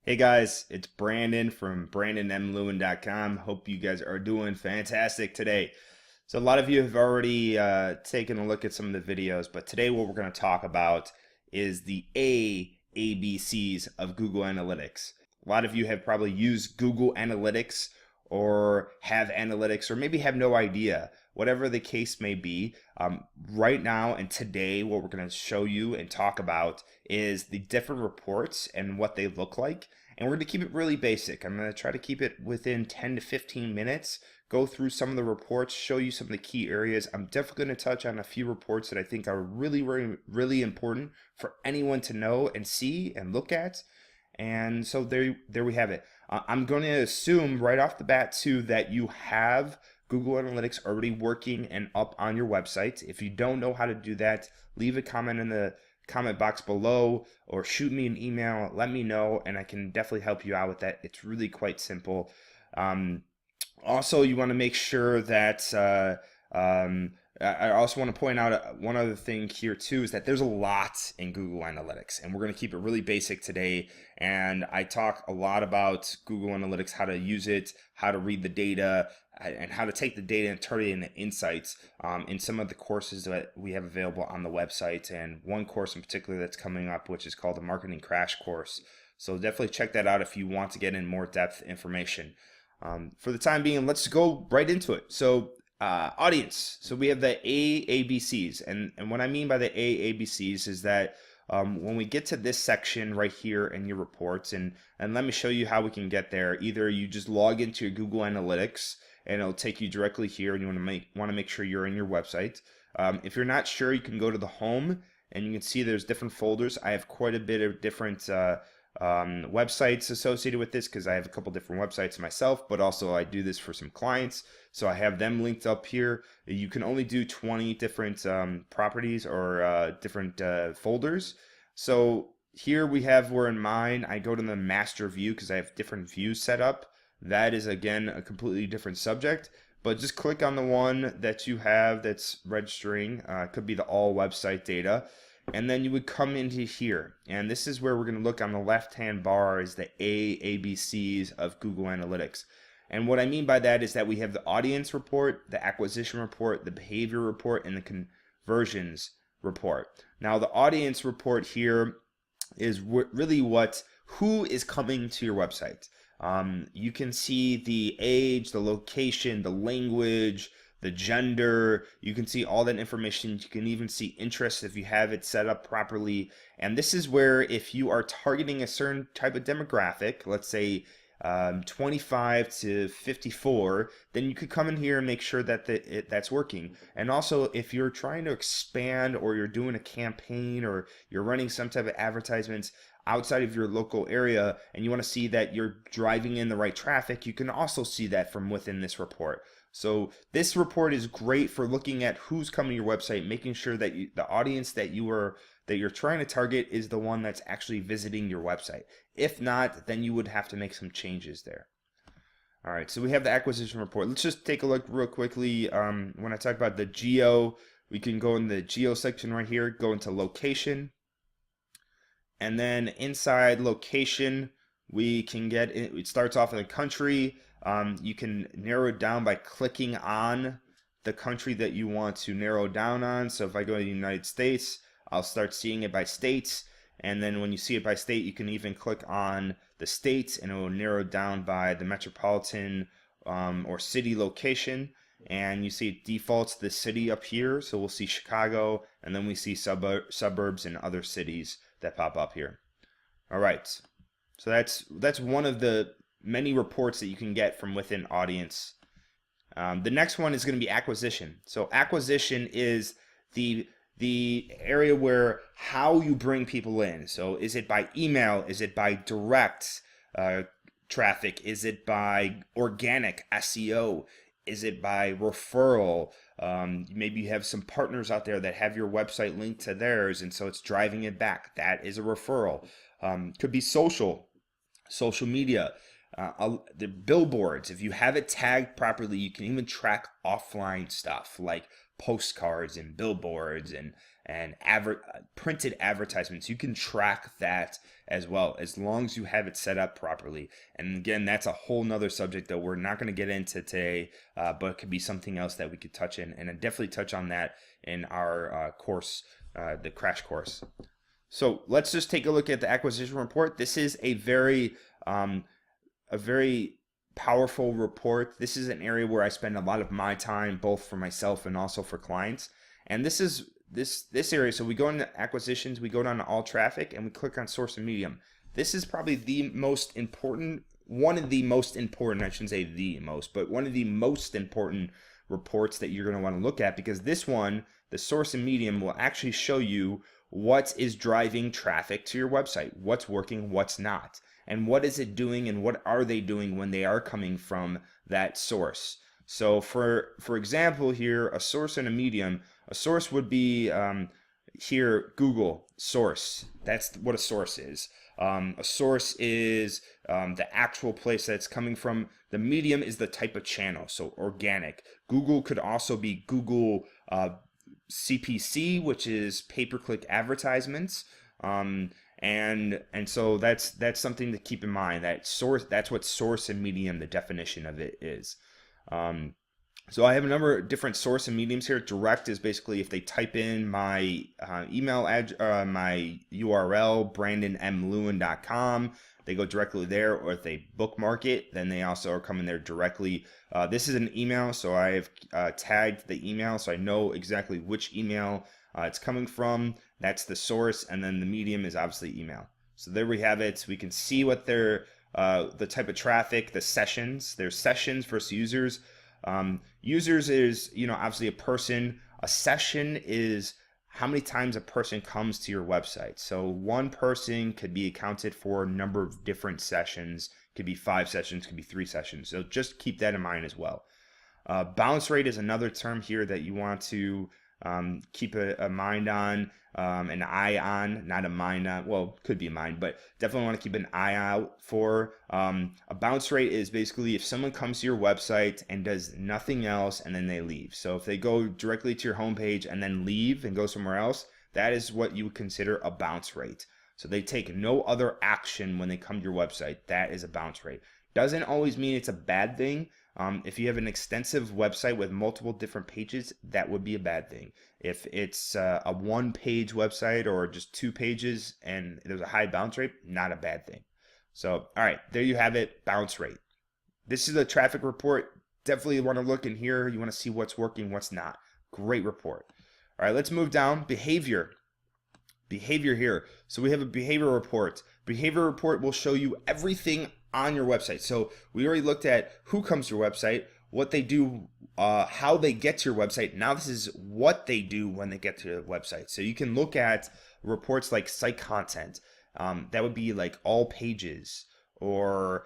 Hey guys, it's Brandon from BrandonMLewin.com. Hope you guys are doing fantastic today. So a lot of you have already taken a look at some of the videos, but today what we're going to talk about is the ABCs of Google Analytics. A lot of you have probably used Google Analytics or have analytics or maybe have no idea. Whatever the case may be, right now and today what we're going to show you and talk about is the different reports and what they look like. And we're going to keep it really basic. I'm going to try to keep it within 10 to 15 minutes, go through some of the reports, show you some of the key areas. I'm definitely going to touch on a few reports that I think are really important for anyone to know and see and look at. And so there we have it. I'm going to assume right off the bat too that you have Google Analytics already working and up on your website. If you don't know how to do that, leave a comment in the comment box below or shoot me an email. Let me know and I can definitely help you out with that. It's really quite simple. Also, you want to make sure that I also want to point out one other thing here too is that there's a lot in Google Analytics, and we're going to keep it really basic today. And I talk a lot about Google Analytics, how to use it, how to read the data, and how to take the data and turn it into insights in some of the courses that we have available on the website. And one course in particular that's coming up, which is called the Marketing Crash Course. So definitely check that out if you want to get in more depth information. For the time being, let's go right into it. So audience. So we have the ABCs, and what I mean by the ABCs is that when we get to this section right here in your reports, and let me show you how we can get there. Either you just log into your Google Analytics, and it'll take you directly here, and you want to make sure you're in your website. If you're not sure, you can go to the home, and you can see there's different folders. I have quite a bit of different websites associated with this because I have a couple different websites myself, but also I do this for some clients, so I have them linked up here. You can only do 20 different properties or different folders. So here we have where in mine I go to the master view because I have different views set up. That is again a completely different subject, but just click on the one that you have that's registering. It could be the all website data. And then you would come into here, and this is where we're going to look on the left-hand bar is the ABCs of Google Analytics. And what I mean by that is that we have the audience report, the acquisition report, the behavior report, and the conversions report. Now the audience report here is really who is coming to your website. You can see the age, the location, the language, the gender. You can see all that information. You can even see interests if you have it set up properly. And this is where if you are targeting a certain type of demographic, let's say 25 to 54, then you could come in here and make sure that that's working. And also if you're trying to expand or you're doing a campaign or you're running some type of advertisements outside of your local area and you want to see that you're driving in the right traffic, you can also see that from within this report. So this report is great for looking at who's coming to your website, making sure that the audience that you're trying to target is the one that's actually visiting your website. If not, then you would have to make some changes there. All right, so we have the acquisition report. Let's just take a look real quickly. When I talk about the geo, we can go in the geo section right here, go into location. And then inside location, we can get, it starts off in the country. You can narrow it down by clicking on the country that you want to narrow down on. So if I go to the United States, I'll start seeing it by states. And then when you see it by state, you can even click on the states and it will narrow down by the metropolitan or city location. And you see it defaults the city up here. So we'll see Chicago, and then we see suburbs and other cities that pop up here. All right. So that's one of the many reports that you can get from within audience. The next one is going to be acquisition. So acquisition is the area where how you bring people in. So is it by email? Is it by direct traffic? Is it by organic SEO? Is it by referral? Maybe you have some partners out there that have your website linked to theirs, and so it's driving it back. That is a referral. Could be social media. The billboards, if you have it tagged properly, you can even track offline stuff like postcards and billboards and and printed advertisements. You can track that as well, as long as you have it set up properly. And again, that's a whole nother subject that we're not going to get into today, but it could be something else that we could touch in, and I definitely touch on that in our course, the crash course. So let's just take a look at the acquisition report. This is a very powerful report. This is an area where I spend a lot of my time, both for myself and also for clients. And this is this area. So we go into acquisitions, we go down to all traffic, and we click on source and medium. This is probably the most important, one of the most important, I shouldn't say the most, but one of the most important reports that you're going to want to look at, because this one, the source and medium, will actually show you what is driving traffic to your website, what's working, what's not, and what is it doing, and what are they doing when they are coming from that source. So for example here, a source and a medium. A source would be here, Google source. That's what a source is. A source is the actual place that it's coming from. The medium is the type of channel, so organic. Google could also be Google CPC, which is pay-per-click advertisements. And so that's something to keep in mind. That source, that's what source and medium, the definition of it is. So I have a number of different source and mediums here. Direct is basically if they type in my email address, my URL, brandonmlewin.com, they go directly there. Or if they bookmark it, then they also are coming there directly. This is an email, so I have tagged the email so I know exactly which email it's coming from. That's the source, and then the medium is obviously email. So there we have it. We can see what their the type of traffic, the sessions. There's sessions versus users. Users is, obviously a person. A session is how many times a person comes to your website. So one person could be accounted for a number of different sessions. Could be 5 sessions, could be 3 sessions. So just keep that in mind as well. Bounce rate is another term here that you want to keep a mind on, an eye on, not a mind on. Well, could be a mind, but definitely want to keep an eye out for. A bounce rate is basically if someone comes to your website and does nothing else and then they leave. So if they go directly to your homepage and then leave and go somewhere else, that is what you would consider a bounce rate. So they take no other action when they come to your website. That is a bounce rate. Doesn't always mean it's a bad thing. If you have an extensive website with multiple different pages, that would be a bad thing. If it's a one-page website or just 2 pages and there's a high bounce rate, not a bad thing. So, all right, there you have it, bounce rate. This is a traffic report. Definitely want to look in here. You want to see what's working, what's not. Great report. All right, let's move down. Behavior here. So we have a behavior report. Behavior report will show you everything on your website. So we already looked at who comes to your website, what they do, how they get to your website. Now this is what they do when they get to your website. So you can look at reports like site content. That would be like all pages, or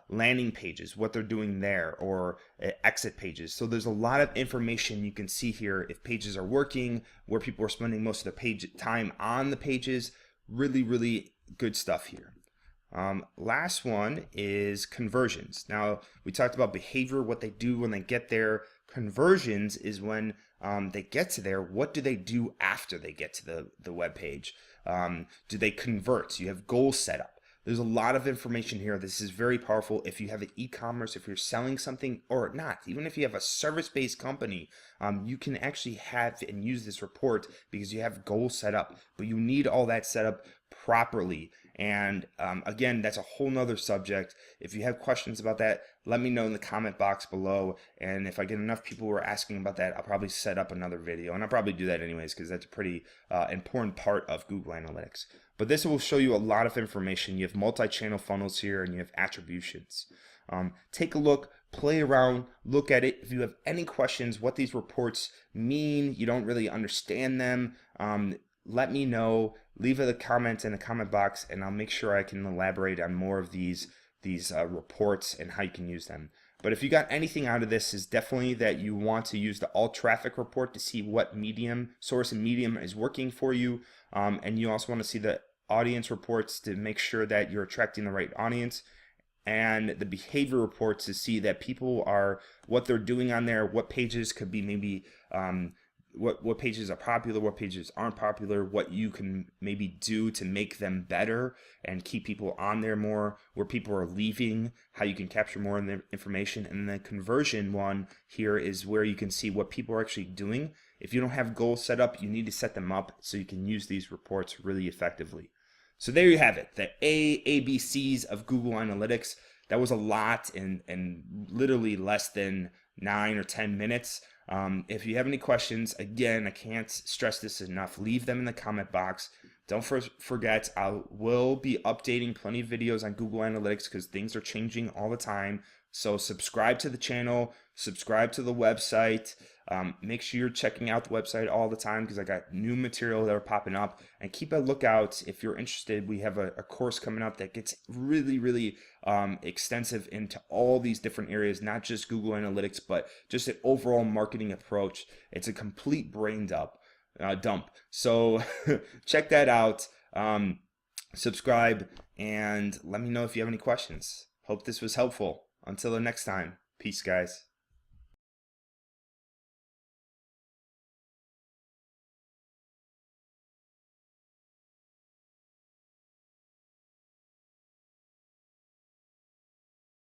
landing pages, what they're doing there, or exit pages. So there's a lot of information you can see here. If pages are working, where people are spending most of the page time on the pages. Really, really good stuff here. Last one is conversions. Now we talked about behavior, what they do when they get there. Conversions is when they get to there. What do they do after they get to the web page? Do they convert? So you have goals set up. There's a lot of information here. This is very powerful if you have an e-commerce, if you're selling something or not. Even if you have a service-based company, you can actually have and use this report because you have goals set up. But you need all that set up properly. And again, that's a whole nother subject. If you have questions about that, let me know in the comment box below. And if I get enough people who are asking about that, I'll probably set up another video. And I'll probably do that anyways because that's a pretty important part of Google Analytics. But this will show you a lot of information. You have multi-channel funnels here and you have attributions. Take a look, play around, look at it. If you have any questions, what these reports mean, you don't really understand them, let me know. Leave a comment in the comment box and I'll make sure I can elaborate on more of these reports and how you can use them. But if you got anything out of this, is definitely that you want to use the all traffic report to see what medium, source and medium is working for you. And you also want to see the audience reports to make sure that you're attracting the right audience. And the behavior reports to see that people are, what they're doing on there, what pages could be maybe what pages are popular, what pages aren't popular, what you can maybe do to make them better and keep people on there more, where people are leaving, how you can capture more of the information. And the conversion one here is where you can see what people are actually doing. If you don't have goals set up, you need to set them up so you can use these reports really effectively. So there you have it, the ABCs of Google Analytics. That was a lot in literally less than 9 or 10 minutes. If you have any questions, again, I can't stress this enough, leave them in the comment box. Don't forget, I will be updating plenty of videos on Google Analytics because things are changing all the time. So subscribe to the channel, subscribe to the website. Make sure you're checking out the website all the time because I got new material that are popping up. And keep a lookout if you're interested. We have a course coming up that gets really extensive into all these different areas, not just Google Analytics, but just an overall marketing approach. It's a complete brain dump. So check that out. Subscribe and let me know if you have any questions. Hope this was helpful. Until the next time, peace, guys.